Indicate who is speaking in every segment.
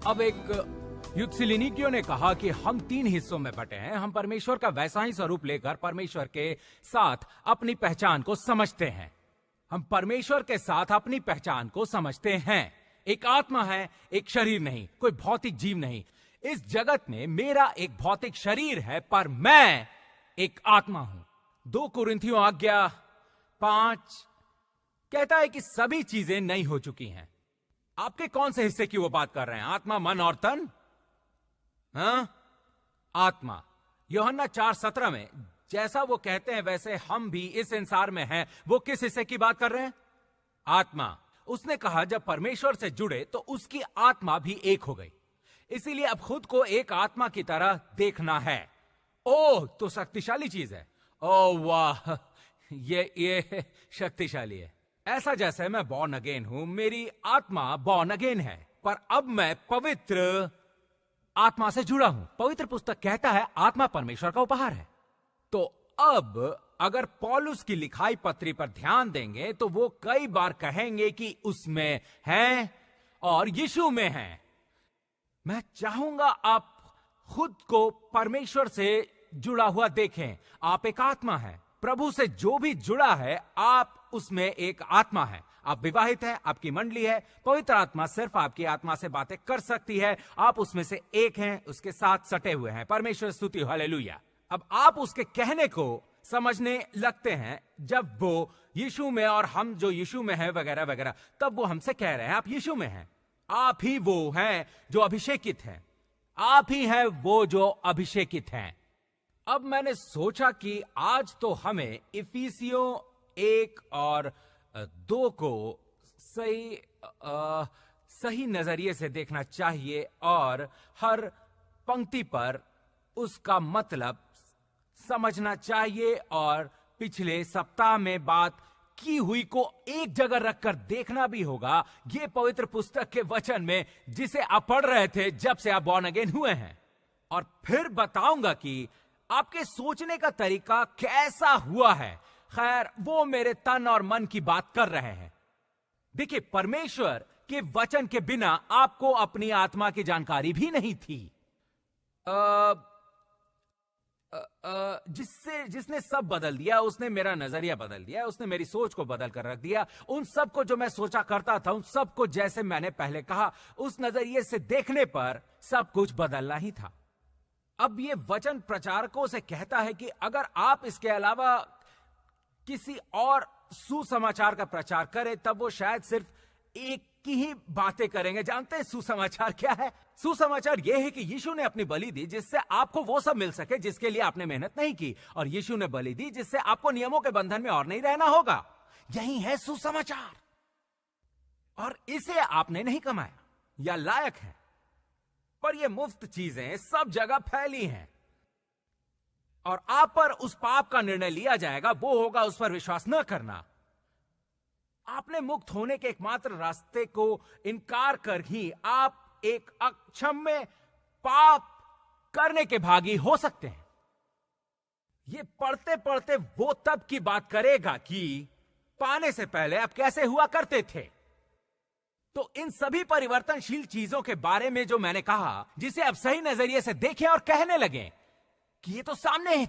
Speaker 1: अब एक युत्सिलिनिकियो ने कहा कि हम 3 हिस्सों में बटे हैं। हम परमेश्वर का वैसा ही स्वरूप लेकर परमेश्वर के साथ अपनी पहचान को समझते हैं। हम परमेश्वर के साथ अपनी पहचान को समझते हैं। एक आत्मा है, एक शरीर नहीं, कोई भौतिक जीव नहीं। इस जगत में मेरा एक भौतिक शरीर है, पर मैं एक आत्मा हूं। 2 कुरिन्थियों आज्ञा 5 कहता है कि सभी चीजें नई हो चुकी हैं। आपके कौन से हिस्से की वो बात कर रहे हैं? आत्मा, मन और तन? हाँ, आत्मा। यूहन्ना 4:17 में जैसा वो कहते हैं वैसे हम भी इस संसार में हैं। वो किस हिस्से की बात कर रहे हैं? आत्मा। उसने कहा जब परमेश्वर से जुड़े तो उसकी आत्मा भी एक हो गई। इसीलिए अब खुद को एक आत्मा की तरह देखना है। ओह, तो शक्तिशाली चीज है। ओह वाह, ये शक्तिशाली है। ऐसा जैसे मैं बॉर्न अगेन हूं, मेरी आत्मा बॉर्न अगेन है, पर अब मैं पवित्र आत्मा से जुड़ा हूं। पवित्र पुस्तक कहता है आत्मा परमेश्वर का उपहार है। तो अब अगर पौलुस की लिखाई पत्री पर ध्यान देंगे तो वो कई बार कहेंगे कि उसमें है और यीशु में है। मैं चाहूंगा आप खुद को परमेश्वर से जुड़ा हुआ देखें। आप एक आत्मा है। प्रभु से जो भी जुड़ा है, आप उसमें एक आत्मा है। आप विवाहित हैं, आपकी मंडली है। पवित्र आत्मा सिर्फ आपकी आत्मा से बातें कर सकती है। आप उसमें से एक हैं, उसके साथ सटे हुए हैं। परमेश्वर स्तुति, हालेलुया। अब आप उसके कहने को समझने लगते हैं जब वो यीशु में और हम जो यीशु में है वगैरह वगैरह, तब वो हमसे कह रहे हैं आप यीशु में हैं। आप ही वो हैं जो अभिषेकित हैं। आप ही हैं वो जो अभिषेकित हैं। अब मैंने सोचा कि आज तो हमें इफिसियों 1 और 2 को सही नजरिए से देखना चाहिए और हर पंक्ति पर उसका मतलब समझना चाहिए और पिछले सप्ताह में बात की हुई को एक जगह रखकर देखना भी होगा। ये पवित्र पुस्तक के वचन में जिसे आप पढ़ रहे थे जब से आप बॉर्न अगेन हुए हैं। और फिर बताऊंगा कि आपके सोचने का तरीका कैसा हुआ है। खैर, वो मेरे तन और मन की बात कर रहे हैं। देखिए, परमेश्वर के वचन के बिना आपको अपनी आत्मा की जानकारी भी नहीं थी। जिसने सब बदल दिया, उसने मेरा नजरिया बदल दिया, उसने मेरी सोच को बदल कर रख दिया। उन सब को जो मैं सोचा करता था, उन सब को जैसे मैंने पहले कहा, उस नजरिए से देखने पर सब कुछ बदलना ही था। अब ये वचन प्रचारकों से कहता है कि अगर आप इसके अलावा किसी और सुसमाचार का प्रचार करें तब वो शायद सिर्फ एक की ही बातें करेंगे। जानते हैं सुसमाचार क्या है? सुसमाचार यह है कि यीशु ने अपनी बलि दी जिससे आपको वो सब मिल सके जिसके लिए आपने मेहनत नहीं की, और यीशु ने बलि दी जिससे आपको नियमों के बंधन में और नहीं रहना होगा। यही है सुसमाचार, और इसे आपने नहीं कमाया या लायक है, पर ये मुफ्त चीजें सब जगह फैली हैं और आप पर उस पाप का निर्णय लिया जाएगा। वो होगा उस पर विश्वास न करना। आपने मुक्त होने के एकमात्र रास्ते को इनकार कर ही आप एक अक्षम्य पाप करने के भागी हो सकते हैं। ये पढ़ते पढ़ते वो तब की बात करेगा कि पाने से पहले आप कैसे हुआ करते थे। तो इन सभी परिवर्तनशील चीजों के बारे में जो मैंने कहा, जिसे आप सही नजरिए से देखें और कहने लगे कि ये तो सामने है,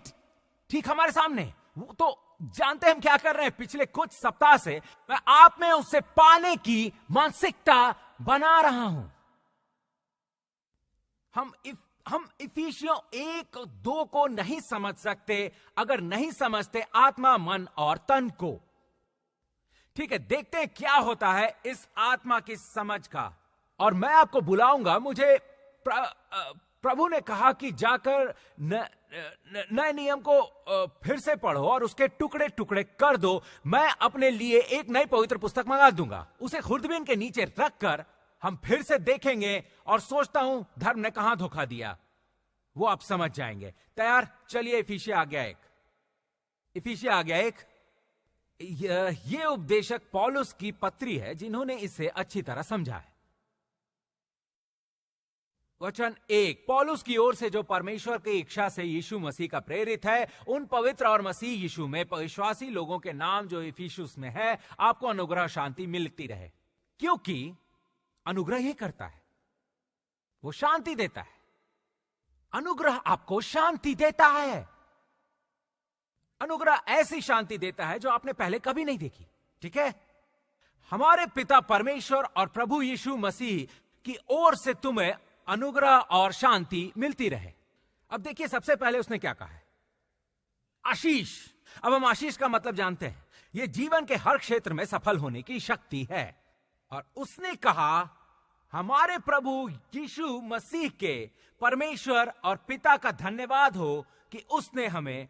Speaker 1: ठीक हमारे सामने, वो तो जानते हम क्या कर रहे हैं। पिछले कुछ सप्ताह से मैं आप में उससे पाने की मानसिकता बना रहा हूं। हम इफिसियों 1-2 को नहीं समझ सकते अगर नहीं समझते आत्मा, मन और तन को। ठीक है, देखते हैं क्या होता है इस आत्मा की समझ का। और मैं आपको बुलाऊंगा। मुझे प्रभु ने कहा कि जाकर नए नियम को फिर से पढ़ो और उसके टुकड़े टुकड़े कर दो। मैं अपने लिए एक नई पवित्र पुस्तक मंगा दूंगा। उसे खुर्दबीन के नीचे रखकर हम फिर से देखेंगे और सोचता हूं धर्म ने कहां धोखा दिया, वो आप समझ जाएंगे। तैयार? चलिए इफिसिया आ गया एक। ये उपदेशक पौलुस की पत्री है जिन्होंने इसे अच्छी तरह समझा है। वचन 1, पौलुस की ओर से जो परमेश्वर की इच्छा से यीशु मसीह का प्रेरित है, उन पवित्र और मसीह यीशु में विश्वासी लोगों के नाम जो इफिसुस में है, आपको अनुग्रह शांति मिलती रहे। क्योंकि अनुग्रह ही करता है। वो शांति देता है। अनुग्रह आपको शांति देता है। अनुग्रह ऐसी शांति देता है जो आपने पहले कभी नहीं देखी। ठीक है, हमारे पिता परमेश्वर और प्रभु यीशु मसीह की ओर से तुम्हें अनुग्रह और शांति मिलती रहे। अब देखिए, सबसे पहले उसने क्या कहा है? आशीष। अब हम आशीष का मतलब जानते हैं, यह जीवन के हर क्षेत्र में सफल होने की शक्ति है। और उसने कहा, हमारे प्रभु यीशु मसीह के परमेश्वर और पिता का धन्यवाद हो कि उसने हमें,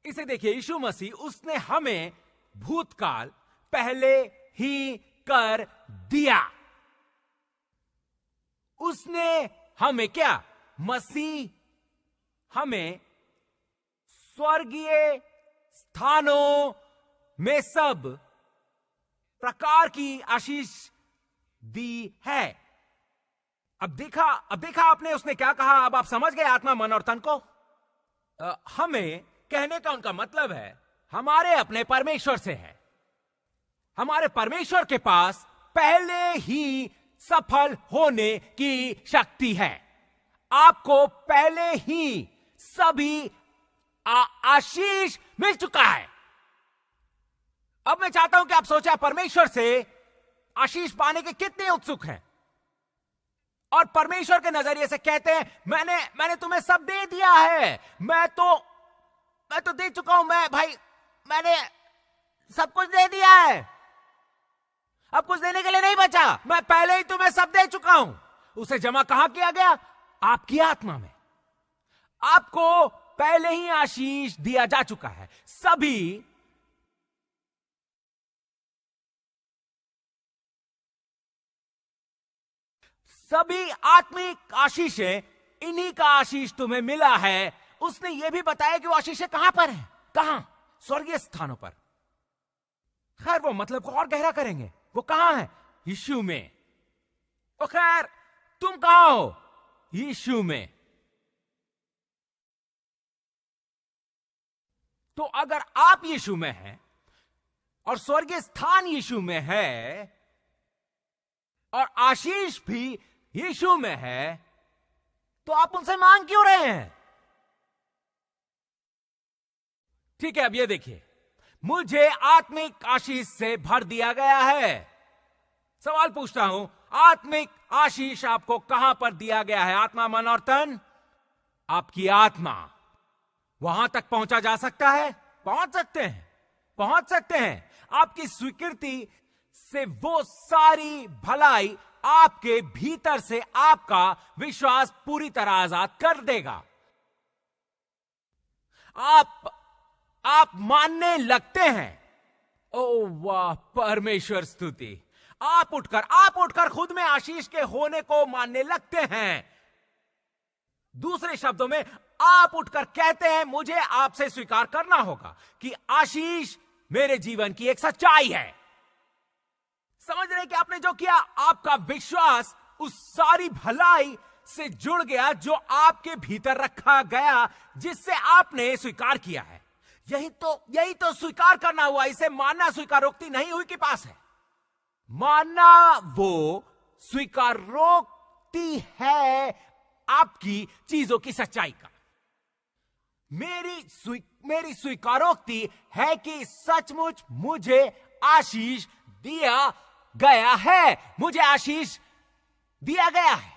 Speaker 1: इसे देखिए, यीशु मसीह, उसने हमें भूतकाल पहले ही कर दिया। उसने हमें क्या? मसीह हमें स्वर्गीय स्थानों में सब प्रकार की आशीष दी है। अब देखा आपने, उसने क्या कहा? अब आप समझ गए आत्मा, मन और तन को। हमें कहने का उनका मतलब है, हमारे अपने परमेश्वर से है। हमारे परमेश्वर के पास पहले ही सफल होने की शक्ति है। आपको पहले ही सभी आशीष मिल चुका है। अब मैं चाहता हूं कि आप सोचें, परमेश्वर से आशीष पाने के कितने उत्सुक हैं, और परमेश्वर के नजरिए से कहते हैं, मैंने तुम्हें सब दे दिया है। मैं तो दे चुका हूं। मैंने सब कुछ दे दिया है। अब कुछ देने के लिए नहीं बचा। मैं पहले ही तुम्हें सब दे चुका हूं। उसे जमा कहां किया गया? आपकी आत्मा में। आपको पहले ही आशीष दिया जा चुका है। सभी आत्मिक आशीषें, इन्हीं का आशीष तुम्हें मिला है। उसने यह भी बताया कि वो आशीषें कहां पर हैं? कहां? स्वर्गीय स्थानों पर। खैर, वो मतलब को और गहरा करेंगे। वो कहां है? यीशु में। तो खैर, तुम कहां हो? यीशु में। तो अगर आप यीशु में हैं और स्वर्गीय स्थान यीशु में है और आशीष भी यीशु में है, तो आप उनसे मांग क्यों रहे हैं? ठीक है, अब ये देखिए, मुझे आत्मिक आशीष से भर दिया गया है। सवाल पूछता हूं, आत्मिक आशीष आपको कहां पर दिया गया है? आत्मा, मन और तन। आपकी आत्मा। वहां तक पहुंचा जा सकता है? पहुंच सकते हैं। आपकी स्वीकृति से वो सारी भलाई आपके भीतर से आपका विश्वास पूरी तरह आजाद कर देगा। आप मानने लगते हैं। ओ वाह, परमेश्वर स्तुति। आप उठकर खुद में आशीष के होने को मानने लगते हैं। दूसरे शब्दों में, आप उठकर कहते हैं, मुझे आपसे स्वीकार करना होगा कि आशीष मेरे जीवन की एक सच्चाई है। समझ रहे कि आपने जो किया? आपका विश्वास उस सारी भलाई से जुड़ गया जो आपके भीतर रखा गया, जिससे आपने स्वीकार किया है। यही तो स्वीकार करना हुआ। इसे मानना स्वीकारोक्ति नहीं हुई के पास है। मानना वो स्वीकारोक्ति है आपकी चीजों की सच्चाई का। मेरी स्वीकारोक्ति है कि सचमुच मुझे आशीष दिया गया है। मुझे आशीष दिया गया है।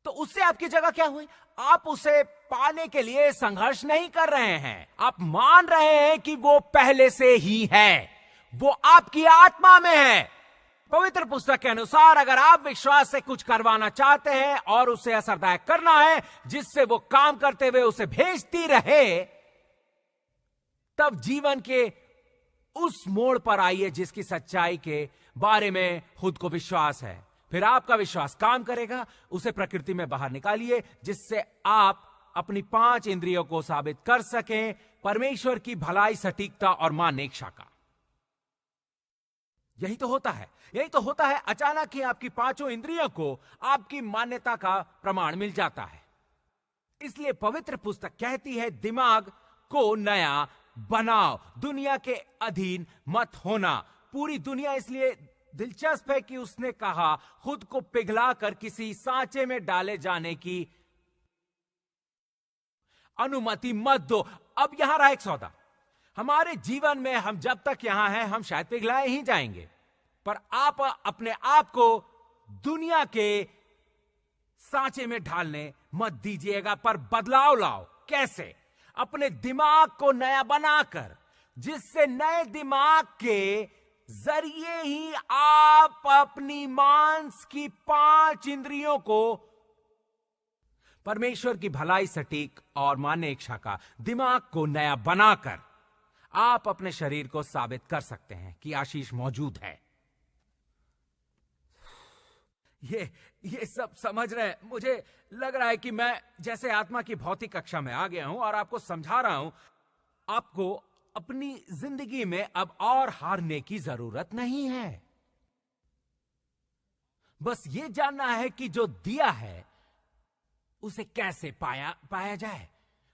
Speaker 1: तो उससे आपकी जगह क्या हुई? आप उसे पाने के लिए संघर्ष नहीं कर रहे हैं। आप मान रहे हैं कि वो पहले से ही है। वो आपकी आत्मा में है। पवित्र पुस्तक के अनुसार, अगर आप विश्वास से कुछ करवाना चाहते हैं और उसे असरदायक करना है, जिससे वो काम करते हुए उसे भेजती रहे, तब जीवन के उस मोड़ पर आइए जिसकी सच्चाई के बारे में खुद को विश्वास है। फिर आपका विश्वास काम करेगा। उसे प्रकृति में बाहर निकालिए, जिससे आप अपनी 5 इंद्रियों को साबित कर सकें परमेश्वर की भलाई, सटीकता और मानेक्षा का। यही तो होता है। अचानक ही आपकी 5 इंद्रियों को आपकी मान्यता का प्रमाण मिल जाता है। इसलिए पवित्र पुस्तक कहती है, दिमाग को नया बनाओ, दुनिया के अधीन मत होना। पूरी दुनिया इसलिए दिलचस्प है कि उसने कहा खुद को पिघलाकर किसी सांचे में डाले जाने की अनुमति मत दो। अब यहां रहा एक सौदा। हमारे जीवन में हम जब तक यहां हैं हम शायद पिघलाए ही जाएंगे, पर आप अपने आप को दुनिया के सांचे में ढालने मत दीजिएगा, पर बदलाव लाओ। कैसे? अपने दिमाग को नया बनाकर, जिससे नए दिमाग के जरिए ही आप अपनी मांस की 5 इंद्रियों को परमेश्वर की भलाई, सटीक और मान्य इच्छा का दिमाग को नया बनाकर आप अपने शरीर को साबित कर सकते हैं कि आशीष मौजूद है। ये सब समझ रहे हैं? मुझे लग रहा है कि मैं जैसे आत्मा की भौतिक कक्षा में आ गया हूं और आपको समझा रहा हूं। आपको अपनी जिंदगी में अब और हारने की जरूरत नहीं है। बस ये जानना है कि जो दिया है उसे कैसे पाया जाए।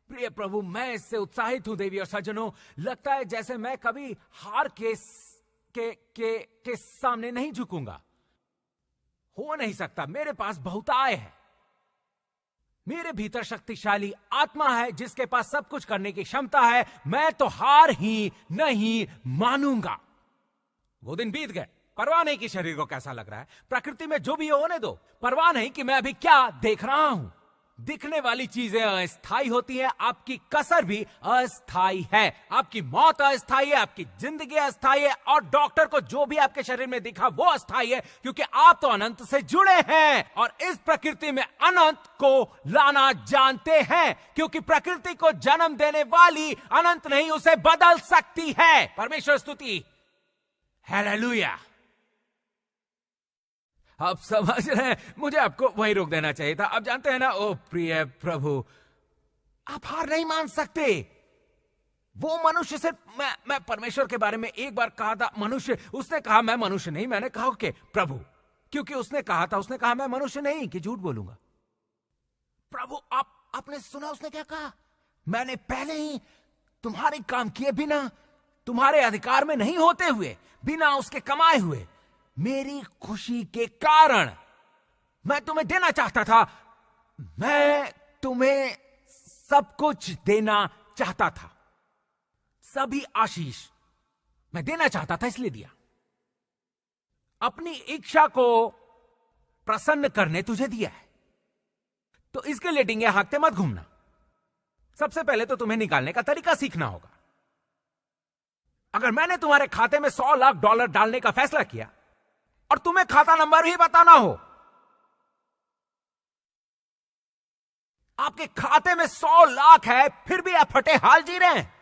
Speaker 1: प्रिय प्रभु, मैं इससे उत्साहित हूं देवी और सज्जनों। लगता है जैसे मैं कभी हार के सामने नहीं झुकूंगा। हो नहीं सकता। मेरे पास बहुताय है। मेरे भीतर शक्तिशाली आत्मा है जिसके पास सब कुछ करने की क्षमता है। मैं तो हार ही नहीं मानूंगा। वो दिन बीत गए। परवाह नहीं कि शरीर को कैसा लग रहा है। प्रकृति में जो भी होने दो। परवाह नहीं कि मैं अभी क्या देख रहा हूं। दिखने वाली चीजें अस्थायी होती हैं। आपकी कसर भी अस्थायी है। आपकी मौत अस्थायी है। आपकी जिंदगी अस्थायी है। और डॉक्टर को जो भी आपके शरीर में दिखा वो अस्थायी है, क्योंकि आप तो अनंत से जुड़े हैं और इस प्रकृति में अनंत को लाना जानते हैं, क्योंकि प्रकृति को जन्म देने वाली अनंत नहीं उसे बदल सकती है। परमेश्वर स्तुति। हालेलुया। आप समझ रहे हैं? मुझे आपको वही रोक देना चाहिए था। आप जानते हैं ना, ओ प्रिय प्रभु, आप हार नहीं मान सकते। वो मनुष्य से मैं परमेश्वर के बारे में एक बार कहा था मनुष्य। उसने कहा मैं मनुष्य नहीं। मैंने कहा ओके प्रभु, क्योंकि उसने कहा मैं मनुष्य नहीं कि झूठ बोलूंगा। प्रभु आपने सुना उसने क्या कहा? मैंने पहले ही तुम्हारे काम किए बिना, तुम्हारे अधिकार में नहीं होते हुए, बिना उसके कमाए हुए, मेरी खुशी के कारण मैं तुम्हें देना चाहता था। मैं तुम्हें सब कुछ देना चाहता था। सभी आशीष मैं देना चाहता था, इसलिए दिया। अपनी इच्छा को प्रसन्न करने तुझे दिया है, तो इसके लिए डिंगे हाँकते मत घूमना। सबसे पहले तो तुम्हें निकालने का तरीका सीखना होगा। अगर मैंने तुम्हारे खाते में $100 लाख डालने का फैसला किया और तुम्हें खाता नंबर भी बताना हो, आपके खाते में 100 लाख है, फिर भी आप फटे हाल जी रहे हैं।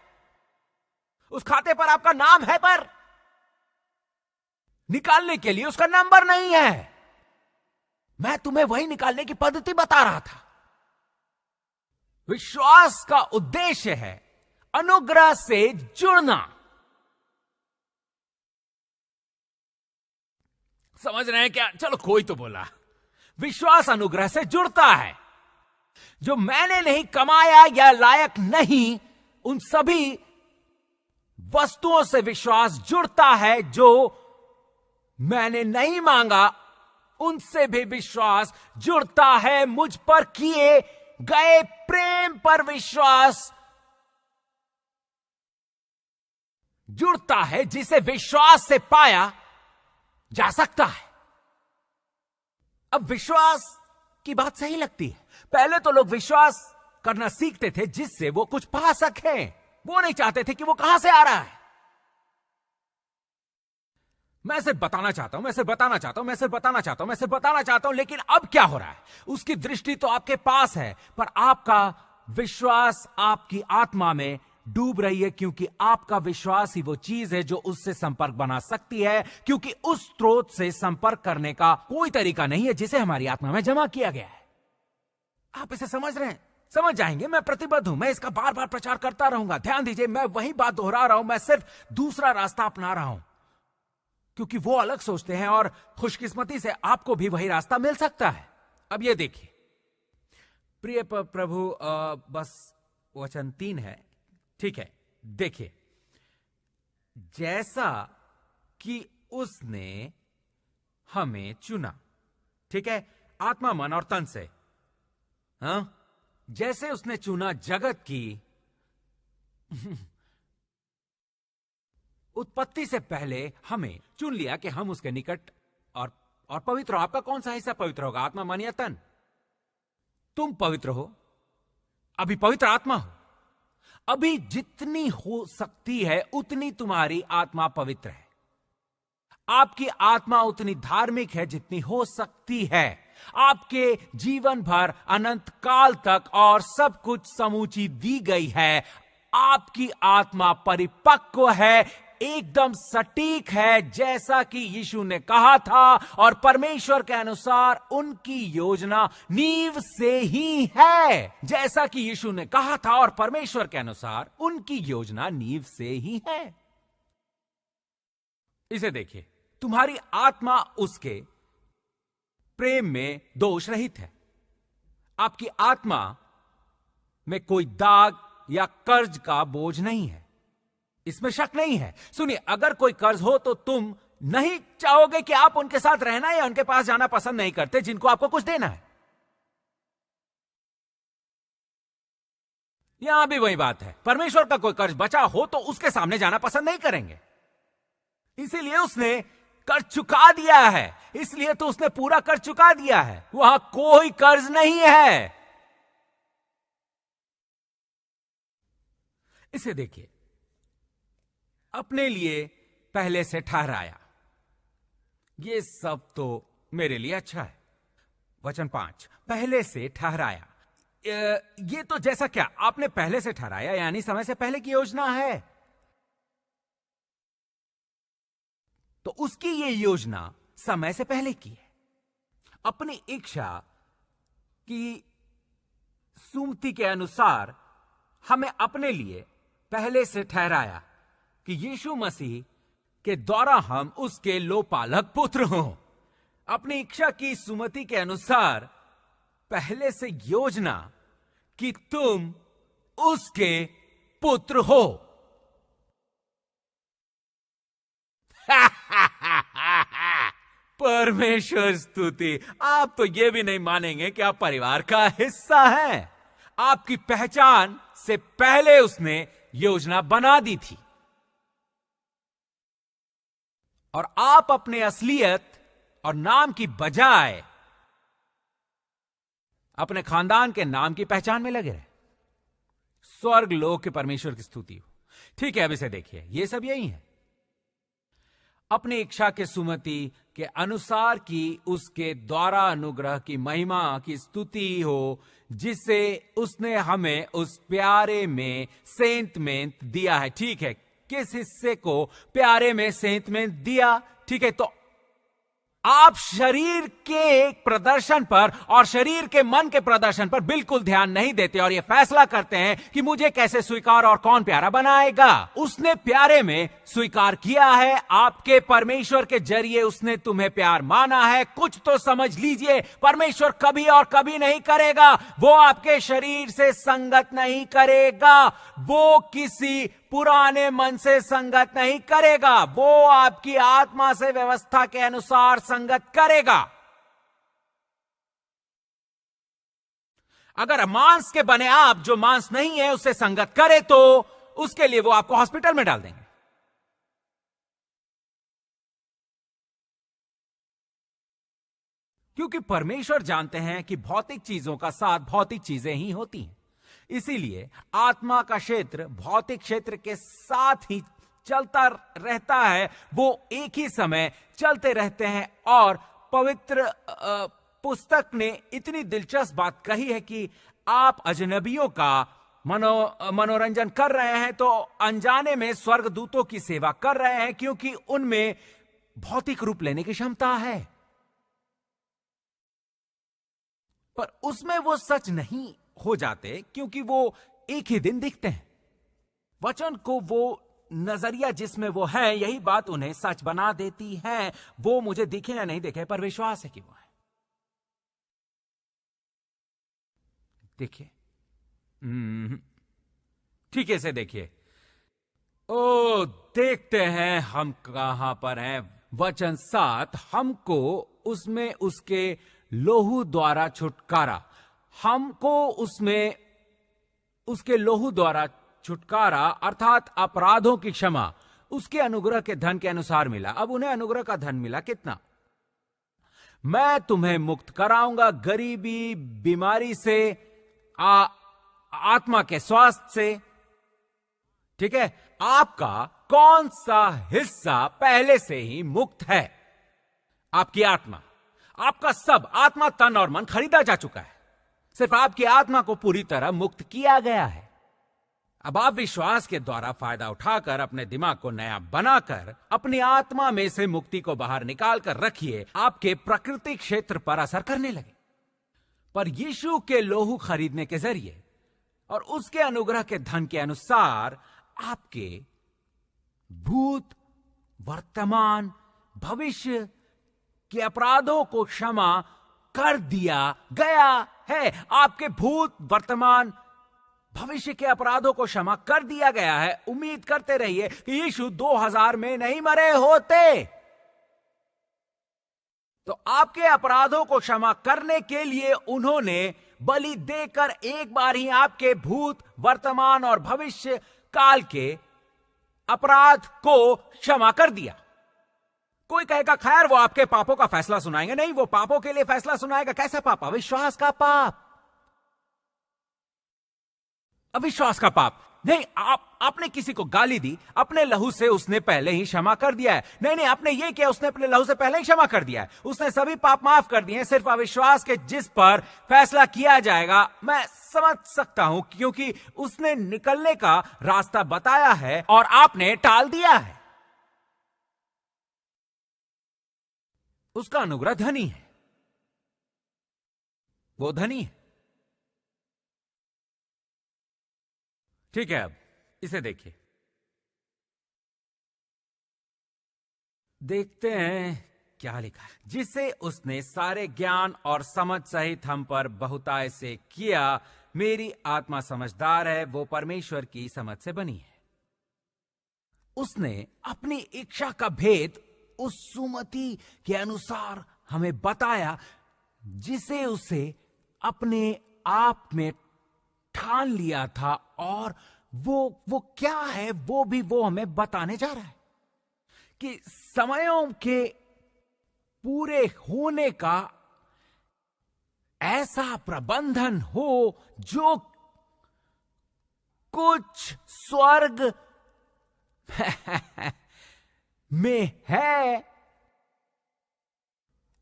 Speaker 1: उस खाते पर आपका नाम है, पर निकालने के लिए उसका नंबर नहीं है। मैं तुम्हें वही निकालने की पद्धति बता रहा था। विश्वास का उद्देश्य है अनुग्रह से जुड़ना। समझ रहे हैं क्या? चलो कोई तो बोला। विश्वास अनुग्रह से जुड़ता है। जो मैंने नहीं कमाया या लायक नहीं, उन सभी वस्तुओं से विश्वास जुड़ता है। जो मैंने नहीं मांगा, उनसे भी विश्वास जुड़ता है। मुझ पर किए गए प्रेम पर विश्वास जुड़ता है, जिसे विश्वास से पाया जा सकता है। अब विश्वास की बात सही लगती है। पहले तो लोग विश्वास करना सीखते थे जिससे वो कुछ पा सकें। वो नहीं चाहते थे कि वो कहां से आ रहा है। मैं सिर्फ बताना चाहता हूं, लेकिन अब क्या हो रहा है? उसकी दृष्टि तो आपके पास है, पर आपका विश्वास आपकी आत्मा में डूब रही है, क्योंकि आपका विश्वास ही वो चीज है जो उससे संपर्क बना सकती है, क्योंकि उस स्रोत से संपर्क करने का कोई तरीका नहीं है जिसे हमारी आत्मा में जमा किया गया है। आप इसे समझ रहे हैं? समझ जाएंगे। मैं प्रतिबद्ध हूं। मैं इसका बार बार प्रचार करता रहूंगा। ध्यान दीजिए, मैं वही बात दोहरा रहा हूं। मैं सिर्फ दूसरा रास्ता अपना रहा हूं, क्योंकि वो अलग सोचते हैं और खुशकिस्मती से आपको भी वही रास्ता मिल सकता है। अब ये देखिए प्रिय प्रभु, बस वचन 3 है। ठीक है, देखिए, जैसा कि उसने हमें चुना, ठीक है, आत्मा, मन और तन से। हाँ, जैसे उसने चुना जगत की उत्पत्ति से पहले हमें चुन लिया कि हम उसके निकट और पवित्र हो। आपका कौन सा हिस्सा पवित्र होगा, आत्मा, मन या तन? तुम पवित्र हो, अभी पवित्र आत्मा हो। अभी जितनी हो सकती है उतनी तुम्हारी आत्मा पवित्र है। आपकी आत्मा उतनी धार्मिक है जितनी हो सकती है। आपके जीवन भर, अनंत काल तक और सब कुछ समूची दी गई है। आपकी आत्मा परिपक्व है, एकदम सटीक है, जैसा कि यीशु ने कहा था, और परमेश्वर के अनुसार उनकी योजना नींव से ही है। जैसा कि यीशु ने कहा था और परमेश्वर के अनुसार उनकी योजना नींव से ही है। इसे देखिए, तुम्हारी आत्मा उसके प्रेम में दोष रहित है। आपकी आत्मा में कोई दाग या कर्ज का बोझ नहीं है, इसमें शक नहीं है। सुनिए, अगर कोई कर्ज हो तो तुम नहीं चाहोगे कि आप उनके साथ रहना या उनके पास जाना पसंद नहीं करते जिनको आपको कुछ देना है। यहां भी वही बात है। परमेश्वर का कोई कर्ज बचा हो तो उसके सामने जाना पसंद नहीं करेंगे, इसीलिए उसने कर्ज चुका दिया है। इसलिए तो उसने पूरा कर्ज चुका दिया है, वहां कोई कर्ज नहीं है। इसे देखिए, अपने लिए पहले से ठहराया, ये सब तो मेरे लिए अच्छा है। वचन 5, पहले से ठहराया। ये तो जैसा क्या आपने पहले से ठहराया, यानी समय से पहले की योजना है। तो उसकी ये योजना समय से पहले की है। अपनी इच्छा की सुमति के अनुसार हमें अपने लिए पहले से ठहराया कि यीशु मसीह के द्वारा हम उसके लोपालक पुत्र हों। अपनी इच्छा की सुमति के अनुसार पहले से योजना कि तुम उसके पुत्र हो। परमेश्वर स्तुति। आप तो यह भी नहीं मानेंगे कि आप परिवार का हिस्सा हैं। आपकी पहचान से पहले उसने योजना बना दी थी, और आप अपने असलियत और नाम की बजाय अपने खानदान के नाम की पहचान में लगे रहे। स्वर्ग लोक के परमेश्वर की स्तुति हो। ठीक है, अब इसे देखिए, ये सब यही है। अपनी इच्छा के सुमति के अनुसार की उसके द्वारा अनुग्रह की महिमा की स्तुति हो, जिसे उसने हमें उस प्यारे में सेंतमेंट दिया है। ठीक है, किस हिस्से को प्यारे में सेंतमेंट दिया? ठीक है, तो आप शरीर के प्रदर्शन पर और शरीर के मन के प्रदर्शन पर बिल्कुल ध्यान नहीं देते और यह फैसला करते हैं कि मुझे कैसे स्वीकार और कौन प्यारा बनाएगा। उसने प्यारे में स्वीकार किया है। आपके परमेश्वर के जरिए उसने तुम्हें प्यार माना है। कुछ तो समझ लीजिए, परमेश्वर कभी और कभी नहीं करेगा। वो आपके शरीर से संगत नहीं करेगा, वो किसी पुराने मन से संगत नहीं करेगा, वो आपकी आत्मा से व्यवस्था के अनुसार संगत करेगा। अगर मांस के बने आप जो मांस नहीं है उससे संगत करे तो उसके लिए वो आपको हॉस्पिटल में डाल देंगे। क्योंकि परमेश्वर जानते हैं कि भौतिक चीजों का साथ भौतिक चीजें ही होती हैं। इसीलिए आत्मा का क्षेत्र भौतिक क्षेत्र के साथ ही चलता रहता है, वो एक ही समय चलते रहते हैं। और पवित्र पुस्तक ने इतनी दिलचस्प बात कही है कि आप अजनबियों का मनोरंजन कर रहे हैं तो अनजाने में स्वर्गदूतों की सेवा कर रहे हैं, क्योंकि उनमें भौतिक रूप लेने की क्षमता है, पर उसमें वो सच नहीं हो जाते क्योंकि वो एक ही दिन दिखते हैं। वचन को वो नजरिया जिसमें वो है, यही बात उन्हें सच बना देती है। वो मुझे दिखे या नहीं दिखे, पर विश्वास है कि वो है। देखिए, ठीक है, से देखिए। ओ, देखते हैं हम कहां पर हैं। वचन 7, हमको उसमें उसके लोहू द्वारा छुटकारा, हमको उसमें उसके लोहू द्वारा छुटकारा अर्थात अपराधों की क्षमा उसके अनुग्रह के धन के अनुसार मिला। अब उन्हें अनुग्रह का धन मिला कितना? मैं तुम्हें मुक्त कराऊंगा गरीबी, बीमारी से, आत्मा के स्वास्थ्य से। ठीक है, आपका कौन सा हिस्सा पहले से ही मुक्त है? आपकी आत्मा। आपका सब आत्मा, तन और मन खरीदा जा चुका है। सिर्फ आपकी आत्मा को पूरी तरह मुक्त किया गया है। अब आप विश्वास के द्वारा फायदा उठाकर अपने दिमाग को नया बनाकर अपनी आत्मा में से मुक्ति को बाहर निकाल कर रखिए, आपके प्राकृतिक क्षेत्र पर असर करने लगे। पर यीशु के लोहू खरीदने के जरिए और उसके अनुग्रह के धन के अनुसार आपके भूत, वर्तमान, भविष्य के अपराधों को क्षमा कर दिया गया है। आपके भूत, वर्तमान, भविष्य के अपराधों को क्षमा कर दिया गया है। उम्मीद करते रहिए कि यीशु 2000 में नहीं मरे होते तो आपके अपराधों को क्षमा करने के लिए उन्होंने बलि देकर एक बार ही आपके भूत, वर्तमान और भविष्य काल के अपराध को क्षमा कर दिया। कोई कहेगा खैर वो आपके पापों का फैसला सुनाएंगे। नहीं, वो पापों के लिए फैसला सुनाएगा। कैसा पाप? अविश्वास का पाप, अविश्वास का पाप। नहीं, आपने किसी को गाली दी, अपने लहू से उसने पहले ही क्षमा कर दिया है। नहीं, आपने ये किया, उसने अपने लहू से पहले ही क्षमा कर दिया है। उसने सभी पाप माफ कर दिए हैं। सिर्फ अविश्वास के जिस पर फैसला किया जाएगा। मैं समझ सकता हूं क्योंकि उसने निकलने का रास्ता बताया है और आपने टाल दिया है। उसका अनुग्रह धनी है, वो धनी है। ठीक है, अब इसे देखिए, देखते हैं क्या लिखा है। जिसे उसने सारे ज्ञान और समझ सहित हम पर बहुताय से किया। मेरी आत्मा समझदार है, वो परमेश्वर की समझ से बनी है। उसने अपनी इच्छा का भेद उस सुमति के अनुसार हमें बताया जिसे उसे अपने आप में ठान लिया था। और वो क्या है वो भी वो हमें बताने जा रहा है कि समयों के पूरे होने का ऐसा प्रबंधन हो जो कुछ स्वर्ग में है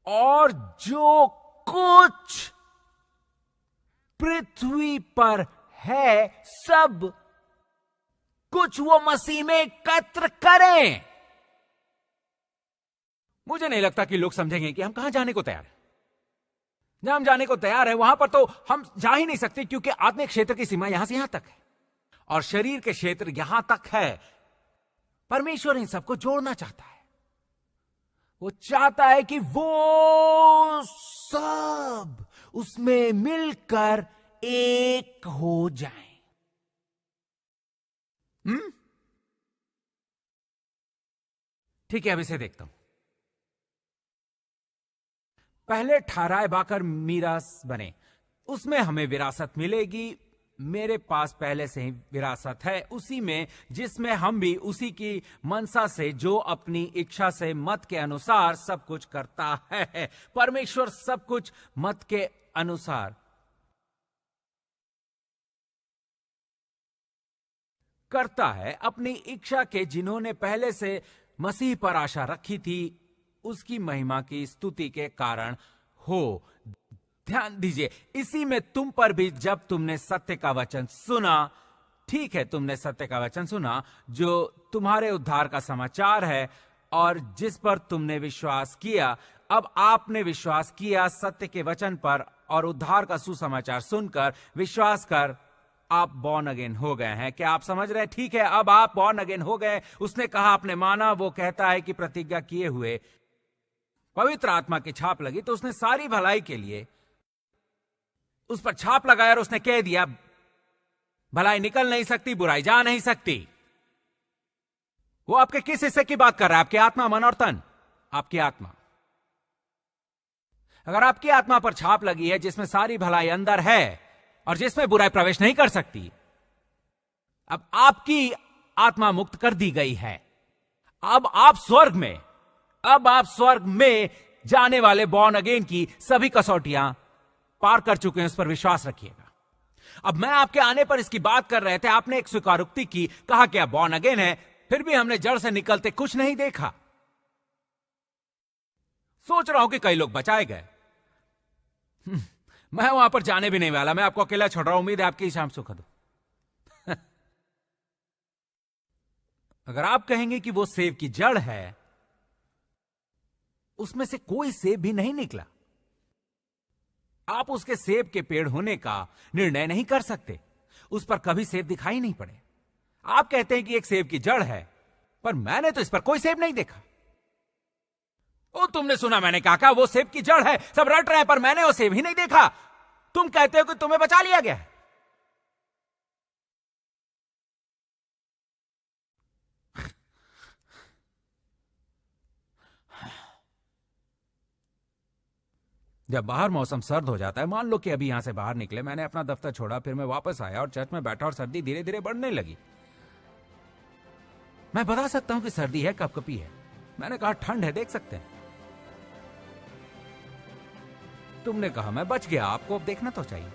Speaker 1: और जो कुछ पृथ्वी पर है, सब कुछ वो मसीह में एकत्र करें। मुझे नहीं लगता कि लोग समझेंगे कि हम कहां जाने को तैयार हैं। जहां हम जाने को तैयार है वहां पर तो हम जा ही नहीं सकते, क्योंकि आत्मिक क्षेत्र की सीमा यहां से यहां तक है और शरीर के क्षेत्र यहां तक है। परमेश्वर इन सबको जोड़ना चाहता है। वो चाहता है कि वो सब उसमें मिलकर एक हो जाएं। ठीक है, अब इसे देखता हूं। पहले ठहराए बाकर मीरास बने, उसमें हमें विरासत मिलेगी। मेरे पास पहले से ही विरासत है उसी में, जिसमें हम भी उसी की मनसा से, जो अपनी इच्छा से मत के अनुसार सब कुछ करता है। परमेश्वर सब कुछ मत के अनुसार करता है, अपनी इच्छा के, जिन्होंने पहले से मसीह पर आशा रखी थी, उसकी महिमा की स्तुति के कारण हो। ध्यान दीजिए, इसी में तुम पर भी जब तुमने सत्य का वचन सुना, ठीक है, तुमने सत्य का वचन सुना जो तुम्हारे उद्धार का समाचार है और जिस पर तुमने विश्वास किया। अब आपने विश्वास किया सत्य के वचन पर और उद्धार का सुसमाचार सुनकर विश्वास कर आप बॉर्न अगेन हो गए हैं। क्या आप समझ रहे हैं? ठीक है, अब आप बॉर्न अगेन हो गए। उसने कहा आपने माना। वो कहता है कि प्रतिज्ञा किए हुए पवित्र आत्मा की छाप लगी, तो उसने सारी भलाई के लिए उस पर छाप लगाया और उसने कह दिया भलाई निकल नहीं सकती, बुराई जा नहीं सकती। वो आपके किस हिस्से की बात कर रहा है? आपके आत्मा, मन और तन। आपकी आत्मा। अगर आपकी आत्मा पर छाप लगी है जिसमें सारी भलाई अंदर है और जिसमें बुराई प्रवेश नहीं कर सकती, अब आपकी आत्मा मुक्त कर दी गई है। अब आप स्वर्ग में जाने वाले बॉर्न अगेन की सभी कसौटियां पार कर चुके हैं, उस पर विश्वास रखिएगा। अब मैं आपके आने पर इसकी बात कर रहे थे, आपने एक स्वीकारोक्ति की, कहा कि आप बॉर्न अगेन है, फिर भी हमने जड़ से निकलते कुछ नहीं देखा। सोच रहा हूं कि कई लोग बचाए गए। मैं वहां पर जाने भी नहीं वाला, मैं आपको अकेला छोड़ रहा हूं। उम्मीद है आपकी शाम सुखद हो। अगर आप कहेंगे कि वो सेब की जड़ है, उसमें से कोई सेब भी नहीं निकला, आप उसके सेब के पेड़ होने का निर्णय नहीं कर सकते। उस पर कभी सेब दिखाई नहीं पड़े। आप कहते हैं कि एक सेब की जड़ है, पर मैंने तो इस पर कोई सेब नहीं देखा। ओ, तुमने सुना मैंने कहा वो सेब की जड़ है, सब रट रहे हैं, पर मैंने वो सेब ही नहीं देखा। तुम कहते हो कि तुम्हें बचा लिया गया है। जब बाहर मौसम सर्द हो जाता है, मान लो कि अभी यहां से बाहर निकले, मैंने अपना दफ्तर छोड़ा, फिर मैं वापस आया और चर्च में बैठा और सर्दी धीरे धीरे बढ़ने लगी। मैं बता सकता हूं कि सर्दी है, कपकपी है। मैंने कहा ठंड है, देख सकते हैं। तुमने कहा मैं बच गया, आपको अब देखना तो चाहिए।